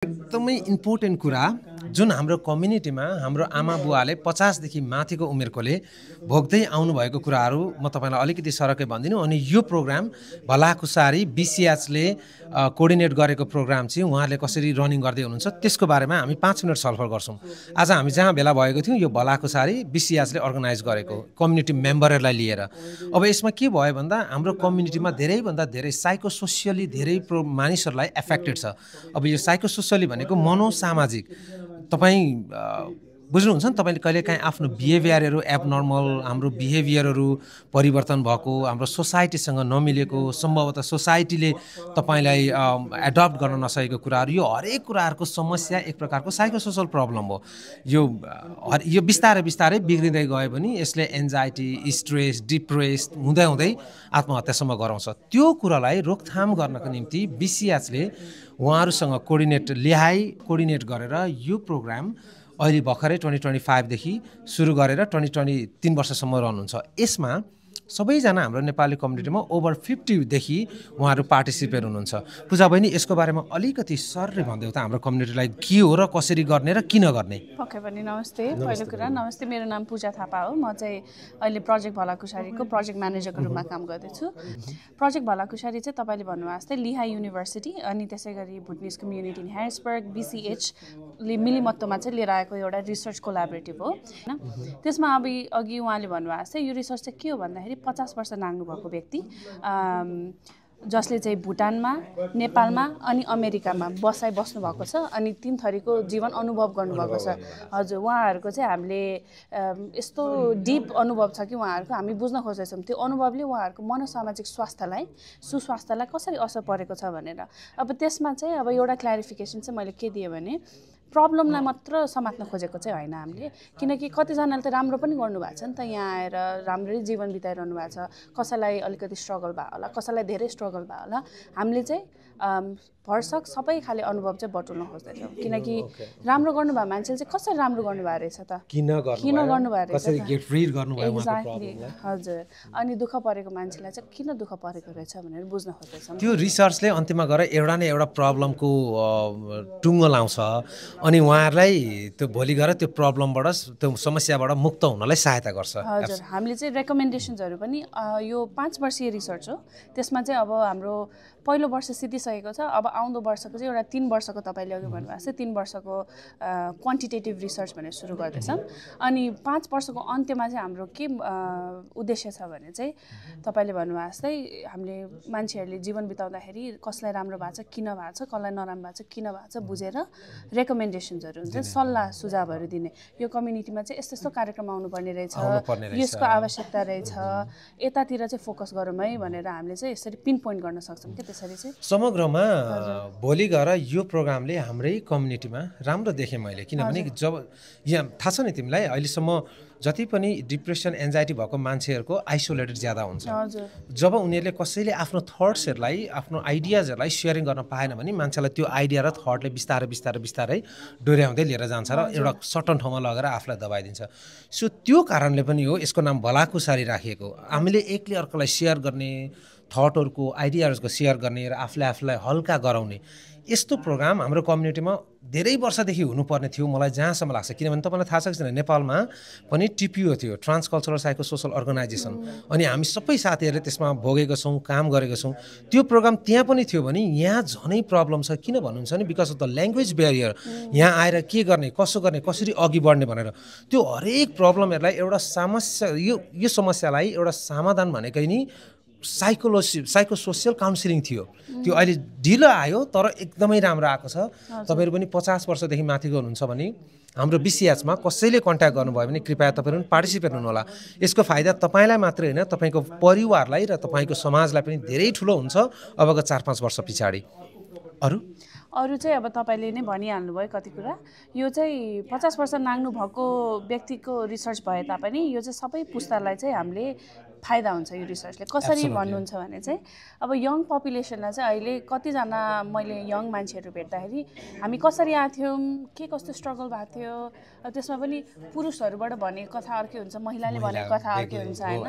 एकदमै इम्पोर्टेन्ट कुरा जुन हाम्रो कम्युनिटीमा हाम्रो आमा बुवाले 50 देखि माथिको उमेरकोले भोग्दै आउनुभएको कुराहरू म तपाईँलाई अलिकति सरकै भनिदिनु। अनि यो प्रोग्राम भलाकुसारी बिसिएचले कोअर्डिनेट गरेको प्रोग्राम चाहिँ उहाँहरूले कसरी रनिङ गर्दै हुनुहुन्छ त्यसको बारेमा हामी 5 मिनट छलफल गर्छौँ। आज हामी जहाँ भेला भएको थियौँ यो भलाकुसारी बिसिएचले अर्गनाइज गरेको कम्युनिटी मेम्बरहरूलाई लिएर। अब यसमा के भयो भन्दा हाम्रो कम्युनिटीमा धेरैभन्दा धेरै साइकोसोसियली धेरै मानिसहरूलाई एफेक्टेड छ। अब यो साइकोसोसियली भनेको मनोसामाजिक तपाईँ बुझ्नुहुन्छ नि, तपाईँले कहिलेकाहीँ आफ्नो बिहेभियरहरू एबनर्मल हाम्रो बिहेभियरहरू परिवर्तन भएको हाम्रो सोसाइटीसँग नमिलेको सम्भवतः सोसाइटीले तपाईँलाई एडप्ट गर्न नसकेको कुराहरू यो हरेक कुराहरूको समस्या एक प्रकारको साइकोसोसल प्रब्लम हो। यो बिस्तारै बिस्तारै बिग्रिँदै गयो भने यसले एन्जाइटी स्ट्रेस डिप्रेस हुँदै हुँदै आत्महत्यासम्म गराउँछ। त्यो कुरालाई रोकथाम गर्नको निम्ति बिसिएचले उहाँहरूसँग कोअर्डिनेट गरेर यो प्रोग्राम अहिले भर्खरै 2025 देखि सुरु गरेर 2023 वर्षसम्म रहनुहुन्छ। यसमा सबैजना हाम्रो नेपाली कम्युनिटीमा ओभर 50 देखि उहाँहरू पार्टिसिपेट हुनुहुन्छ। पूजा बहिनी यसको बारेमा अलिकति सरले भनिदेऊ त हाम्रो कम्युनिटीलाई के हो र कसरी गर्ने र किन गर्ने। पक्कै पनि नमस्ते। पहिलो कुरा नमस्ते, मेरो नाम पूजा थापा हो। म चाहिँ अहिले प्रोजेक्ट भलाकुसारीको प्रोजेक्ट म्यानेजरको रूपमा काम गर्दैछु। प्रोजेक्ट भलाकुसारी चाहिँ तपाईँले भन्नुभएको जस्तै लिहा युनिभर्सिटी अनि त्यसै गरी भुटनिज कम्युनिटी इन ह्यारिसबर्ग बिसिएचले मिलिमत्तोमा चाहिँ लिएर आएको एउटा रिसर्च कोलाबोरेटिभ हो होइन। त्यसमा अघि उहाँले भन्नुभएको जस्तै यो रिसर्च चाहिँ के हो भन्दाखेरि 50 वर्ष नाग्नुभएको व्यक्ति जसले चाहिँ भुटानमा नेपालमा अनि अमेरिकामा बस्नु भएको छ अनि 3 थरीको जीवन अनुभव गर्नुभएको छ। हजुर, उहाँहरूको चाहिँ हामीले यस्तो डिप अनुभव छ कि उहाँहरूको हामी बुझ्न खोज्दैछौँ त्यो अनुभवले उहाँहरूको मनोसामाजिक सुस्वास्थ्यलाई कसरी असर परेको छ भनेर। अब त्यसमा चाहिँ अब एउटा क्ल्यारिफिकेसन चाहिँ मैले के दिएँ भने प्रब्लमलाई मात्र समात्न खोजेको चाहिँ होइन हामीले, किनकि कतिजनाले त राम्रो पनि गर्नुभएको छ नि त, यहाँ आएर राम्ररी जीवन बिताइरहनु भएको छ। कसैलाई अलिकति स्ट्रगल भयो होला, कसैलाई धेरै स्ट्रगल भयो होला। हामीले चाहिँ भरसक सबै खाले अनुभव चाहिँ बटुल्न खोज्दैछौँ, किनकि राम्रो गर्नुभयो मान्छेले चाहिँ कसरी राम्रो गर्नुभएको रहेछ त, किन गर्नुभएको रहेछ एक्ज्याक्टली। हजुर, अनि दुःख परेको मान्छेलाई चाहिँ किन दुःख परेको रहेछ भनेर बुझ्न खोज्दैछौँ। त्यो रिसर्चले अन्तिममा गएर एउटा न एउटा प्रब्लमको टुङ्गो लाउँछ अनि उहाँहरूलाई त्यो भोलि गएर त्यो प्रब्लमबाट त्यो समस्याबाट मुक्त हुनलाई सहायता गर्छ। हजुर, हामीले चाहिँ रेकमेन्डेसन्सहरू पनि यो 5 वर्षीय रिसर्च हो। त्यसमा चाहिँ अब हाम्रो पहिलो वर्ष सिद्धिसकेको छ। अब आउँदो वर्षको चाहिँ एउटा 3 वर्षको तपाईँले अघि भन्नुभएको छ 3 वर्षको क्वान्टिटेटिभ रिसर्च भनेर सुरु गर्दैछौँ। अनि 5 वर्षको अन्त्यमा चाहिँ हाम्रो के उद्देश्य छ भने चाहिँ तपाईँले भन्नुभएको जस्तै हामीले मान्छेहरूले जीवन बिताउँदाखेरि कसलाई राम्रो भएको छ किन भएको छ, कसलाई नराम्रो भएको छ किन भएको छ बुझेर रेकमेन्डेसन्सहरू हुन्छ, सल्लाह सुझावहरू दिने। यो कम्युनिटीमा चाहिँ यस्तो यस्तो कार्यक्रम आउनुपर्ने रहेछ, यसको आवश्यकता रहेछ, यतातिर चाहिँ फोकस गरौँ है भनेर हामीले चाहिँ यसरी पिन पोइन्ट गर्न सक्छौँ कि त्यसरी चाहिँ समग्रमा भोलि गएर यो प्रोग्रामले हाम्रै कम्युनिटीमा राम्रो देखेँ मैले। किनभने जब यहाँ थाहा छ नि तिमीलाई, अहिलेसम्म जति पनि डिप्रेसन एन्जाइटी भएको मान्छेहरूको आइसोलेटेड ज्यादा हुन्छ। जब उनीहरूले कसैले आफ्नो थट्सहरूलाई आफ्नो आइडियाजहरूलाई सेयरिङ गर्न पाएन भने मान्छेलाई त्यो आइडिया र थटले बिस्तारै डोर्याउँदै लिएर जान्छ र एउटा सर्टन ठाउँमा लगेर आफूलाई दबाइदिन्छ। सो त्यो कारणले पनि हो यसको नाम भलाकुसारी राखिएको। हामीले एकले अर्कोलाई सेयर गर्ने, थटहरूको आइडियाहरूको सेयर गर्ने र आफूलाई हल्का गराउने यस्तो प्रोग्राम हाम्रो कम्युनिटीमा धेरै वर्षदेखि हुनुपर्ने थियो मलाई जहाँसम्म लाग्छ। किनभने तपाईँलाई थाहा छ कि छैन, नेपालमा पनि टिपिओ थियो, ट्रान्स कल्चरल साइकोसोसल अर्गनाइजेसन, अनि हामी सबै साथीहरूले त्यसमा भोगेको छौँ, काम गरेको छौँ। त्यो प्रोग्राम त्यहाँ पनि थियो भने यहाँ झनै प्रब्लम छ। किन भन्नुहुन्छ नि, because of the language barrier. यहाँ आएर के गर्ने, कसो गर्ने, कसरी अघि बढ्ने भनेर त्यो हरेक प्रब्लमहरूलाई एउटा समस्या यो समस्यालाई एउटा समाधान भनेकै नि साइकोसोसियल काउन्सिलिङ थियो। त्यो अहिले ढिलो आयो तर एकदमै राम्रो आएको छ। तपाईँहरू पनि 50 वर्षदेखि माथिको हुनुहुन्छ भने हाम्रो बिसिएचमा कसैले कन्ट्याक्ट गर्नुभयो भने कृपया तपाईँहरू पनि पार्टिसिपेट हुनुहोला। यसको फाइदा तपाईँलाई मात्रै होइन, तपाईँको परिवारलाई र तपाईँको समाजलाई पनि धेरै ठुलो हुन्छ अबको 4-5 वर्ष पछाडि। अरू चाहिँ अब तपाईँले नै भनिहाल्नुभयो कति कुरा। यो चाहिँ 50 वर्ष नाग्नु भएको व्यक्तिको रिसर्च भए तापनि यो चाहिँ सबै पुस्तालाई चाहिँ हामीले फाइदा हुन्छ यो रिसर्चले कसरी भन्नुहुन्छ भने चाहिँ अब यङ पपुलेसनलाई चाहिँ अहिले कतिजना मैले यङ मान्छेहरू भेट्दाखेरि हामी कसरी आएको थियौँ के कस्तो स्ट्रगल भएको थियो त्यसमा पनि पुरुषहरूबाट भनेको कथा अर्कै हुन्छ महिलाले भनेको कथा अर्कै हुन्छ होइन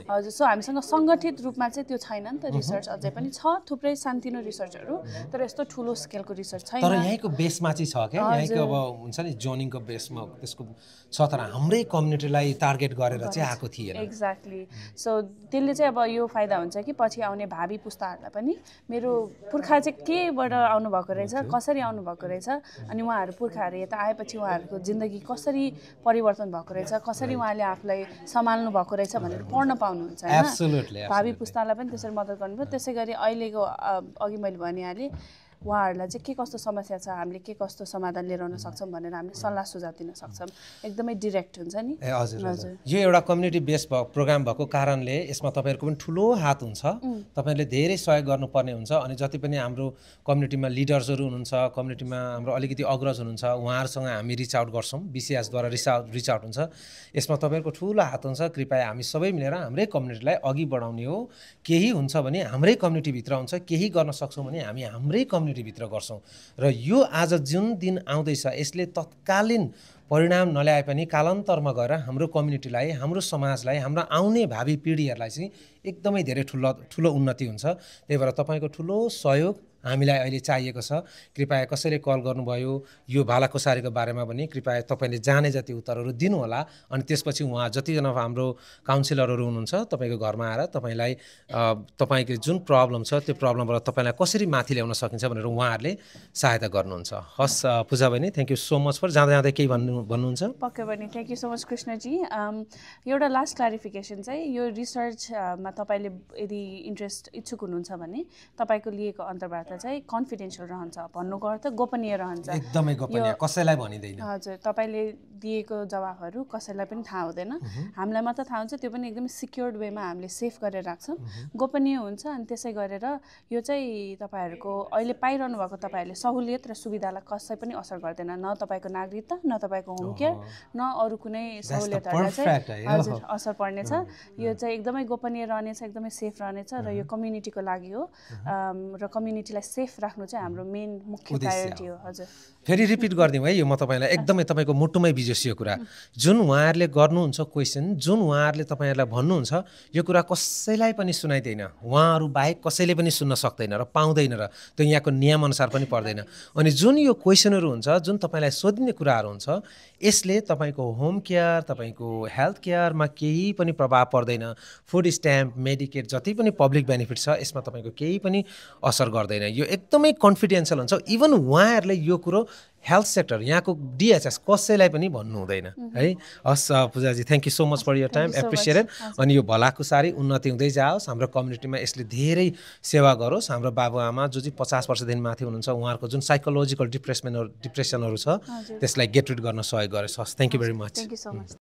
हजुर सो हामीसँग सङ्गठित रूपमा चाहिँ त्यो छैन नि त रिसर्च अझै पनि छ थुप्रै सानोतिनो रिसर्चहरू तर यस्तो ठुलो स्केलको रिसर्च छैन तर यहीँको बेसमा चाहिँ छ क्या यहीँको अब हुन्छ नि जोनिङको बेसमा त्यसको छ तर हाम्रै कम्युनिटीलाई टार्गेट गरेर चाहिँ आएको थिएन एक्ज्याक्टली सो त्यसले चाहिँ अब यो फाइदा हुन्छ कि पछि आउने भावी पुस्ताहरूलाई पनि मेरो पुर्खा चाहिँ केबाट आउनुभएको रहेछ कसरी आउनुभएको रहेछ अनि उहाँहरू पुर्खाहरू यता आएपछि उहाँहरूको जिन्दगी कसरी परिवर्तन भएको रहेछ कसरी उहाँले आफूलाई सम्हाल्नु भएको रहेछ भनेर पढ्न पाउनुहुन्छ होइन भावी पुस्तालाई पनि त्यसरी मद्दत गर्नुभयो त्यसै गरी अहिलेको अघि मैले भनिहालेँ उहाँहरूलाई चाहिँ के कस्तो समस्या छ हामीले के कस्तो समाधान लिएर आउन सक्छौँ भनेर हामीले सल्लाह सुझाव दिन सक्छौँ एकदमै डिरेक्ट हुन्छ नि ए हजुर यो एउटा कम्युनिटी बेस प्रोग्राम भएको कारणले यसमा तपाईँहरूको पनि ठुलो हात हुन्छ तपाईँहरूले धेरै सहयोग गर्नुपर्ने हुन्छ अनि जति पनि हाम्रो कम्युनिटीमा लिडर्सहरू हुनुहुन्छ कम्युनिटीमा हाम्रो अलिकति अग्रज हुनुहुन्छ उहाँहरूसँग हामी रिच आउट गर्छौँ बिसिएसद्वारा रिच आउट हुन्छ यसमा तपाईँहरूको ठुलो हात हुन्छ कृपया हामी सबै मिलेर हाम्रै कम्युनिटीलाई अघि बढाउने हो केही हुन्छ भने हाम्रै कम्युनिटीभित्र हुन्छ केही गर्न सक्छौँ भने हामी हाम्रै कम्युनिटीभित्र गर्छौँ र यो आज जुन दिन आउँदैछ यसले तत्कालीन परिणाम नल्याए पनि कालान्तरमा गएर हाम्रो कम्युनिटीलाई हाम्रो समाजलाई हाम्रो आउने भावी पिँढीहरूलाई चाहिँ एकदमै धेरै ठुलो उन्नति हुन्छ त्यही भएर तपाईँको ठुलो सहयोग हामीलाई अहिले चाहिएको छ कृपया कसैले कल गर्नुभयो यो भालाकुसारीको बारेमा पनि कृपया तपाईँले जाने जति उत्तरहरू दिनुहोला अनि त्यसपछि उहाँ जतिजना हाम्रो काउन्सिलरहरू हुनुहुन्छ तपाईँको घरमा आएर तपाईँलाई तपाईँको जुन प्रब्लम छ त्यो प्रब्लमबाट तपाईँलाई कसरी माथि ल्याउन सकिन्छ भनेर उहाँहरूले सहायता गर्नुहुन्छ हस् पूजा बहिनी thank you so much for जाँदा जाँदै केही भन्नुहुन्छ पक्कै पनि thank you so much Krishnaji एउटा लास्ट क्लारिफिकेसन चाहिँ यो रिसर्चमा तपाईँले यदि इच्छुक हुनुहुन्छ भने तपाईँको लिएको अन्तर्वार्ता चाहिँ कन्फिडेन्शियल रहन्छ भन्नुको अर्थ गोपनीय रहन्छ एकदमै गोपनीय कसैलाई भनिदैन हजुर तपाईँले दिएको जवाफहरू कसैलाई पनि थाहा हुँदैन हामीलाई मात्र थाहा हुन्छ त्यो पनि एकदमै सिक्योर्ड वेमा हामीले सेफ गरेर राख्छौँ गोपनीय हुन्छ अनि त्यसै गरेर यो चाहिँ तपाईँहरूको अहिले पाइरहनु भएको तपाईँहरूले सहुलियत र सुविधालाई कसै पनि असर गर्दैन न तपाईँको नागरिकता न तपाईँको होम केयर न अरू कुनै सहुलियतहरूलाई चाहिँ हजुर असर पर्नेछ यो चाहिँ एकदमै गोपनीय रहनेछ एकदमै सेफ रहनेछ र यो कम्युनिटीको लागि हो र कम्युनिटीलाई सेफ राख्नु चाहिँ हाम्रो मेन मुख्य प्रायोरिटी हो हजुर फेरि रिपिट गरिदिउँ है यो म तपाईँलाई एकदमै तपाईँको मुटुमै बिजोसियो कुरा जुन उहाँहरूले गर्नुहुन्छ क्वेसन जुन उहाँहरूले तपाईँहरूलाई भन्नुहुन्छ यो कुरा कसैलाई पनि सुनाइदैन उहाँहरू बाहेक कसैले पनि सुन्न सक्दैन र पाउँदैन र त्यो यहाँको नियमअनुसार पनि पर्दैन अनि जुन यो क्वेसनहरू हुन्छ जुन तपाईँलाई सोधिने कुराहरू हुन्छ यसले तपाईँको होम केयर तपाईँको हेल्थ केयरमा केही पनि प्रभाव पर्दैन फुड स्ट्याम्प मेडिकेट जति पनि पब्लिक बेनिफिट छ यसमा तपाईँको केही पनि असर गर्दैन यो एकदमै कन्फिडेन्सियल हुन्छ इभन उहाँहरूले यो कुरो हेल्थ सेक्टर यहाँको डिएचएस कसैलाई पनि भन्नु हुँदैन है हस् पूजाजी thank you so much for your time appreciated अनि यो भलाकुसारी उन्नति हुँदै जाओस् हाम्रो कम्युनिटीमा यसले धेरै सेवा गरोस् हाम्रो बाबुआमा जो चाहिँ 50 वर्षदेखि माथि हुनुहुन्छ उहाँहरूको जुन साइकोलोजिकल डिप्रेसनहरू छ त्यसलाई गेट रिड गर्न सहयोग गरोस् हस् थ्याङ्क यू भेरी मच